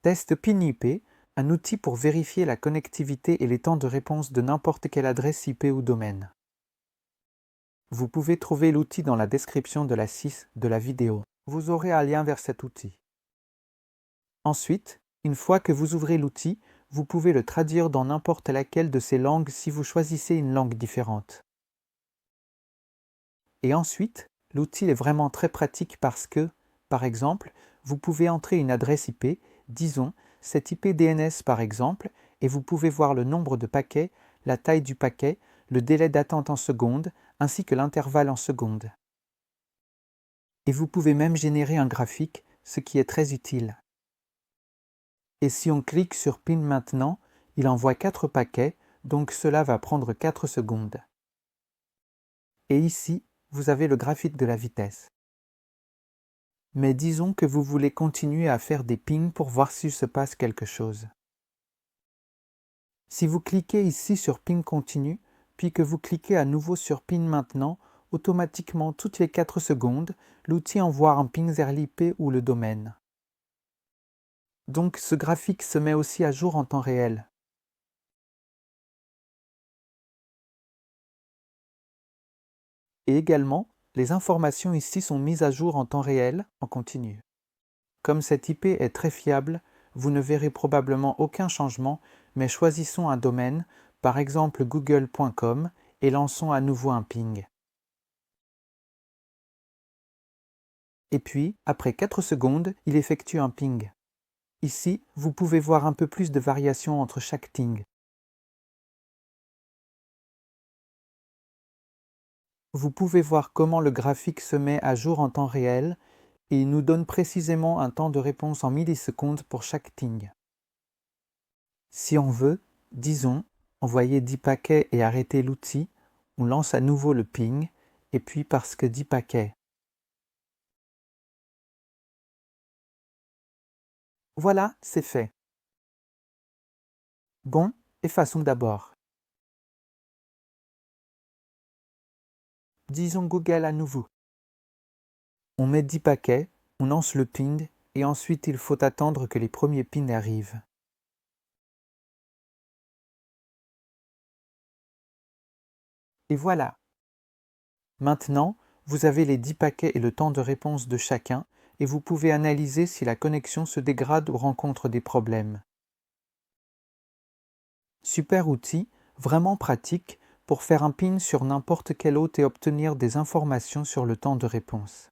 Test PinIP, un outil pour vérifier la connectivité et les temps de réponse de n'importe quelle adresse IP ou domaine. Vous pouvez trouver l'outil dans la description de la 6 de la vidéo. Vous aurez un lien vers cet outil. Ensuite, une fois que vous ouvrez l'outil, vous pouvez le traduire dans n'importe laquelle de ces langues si vous choisissez une langue différente. Et ensuite, l'outil est vraiment très pratique parce que, par exemple, vous pouvez entrer une adresse IP, disons cette IP DNS par exemple, et vous pouvez voir le nombre de paquets, la taille du paquet, le délai d'attente en secondes, ainsi que l'intervalle en secondes. Et vous pouvez même générer un graphique, ce qui est très utile. Et si on clique sur PIN maintenant, il envoie 4 paquets, donc cela va prendre 4 secondes. Et ici, vous avez le graphique de la vitesse. Mais disons que vous voulez continuer à faire des pings pour voir s'il se passe quelque chose. Si vous cliquez ici sur ping continu, puis que vous cliquez à nouveau sur ping maintenant, automatiquement toutes les 4 secondes, l'outil envoie un ping vers l'IP ou le domaine. Donc ce graphique se met aussi à jour en temps réel. Et également, les informations ici sont mises à jour en temps réel, en continu. Comme cette IP est très fiable, vous ne verrez probablement aucun changement, mais choisissons un domaine, par exemple google.com, et lançons à nouveau un ping. Et puis, après 4 secondes, il effectue un ping. Ici, vous pouvez voir un peu plus de variation entre chaque ping. Vous pouvez voir comment le graphique se met à jour en temps réel et il nous donne précisément un temps de réponse en millisecondes pour chaque ping. Si on veut, disons, envoyer 10 paquets et arrêter l'outil, on lance à nouveau le ping, et puis parce que 10 paquets. Voilà, c'est fait. Bon, effaçons d'abord. Disons Google à nouveau. On met 10 paquets, on lance le ping, et ensuite il faut attendre que les premiers pings arrivent. Et voilà. Maintenant, vous avez les 10 paquets et le temps de réponse de chacun, et vous pouvez analyser si la connexion se dégrade ou rencontre des problèmes. Super outil, vraiment pratique, pour faire un ping sur n'importe quel hôte et obtenir des informations sur le temps de réponse.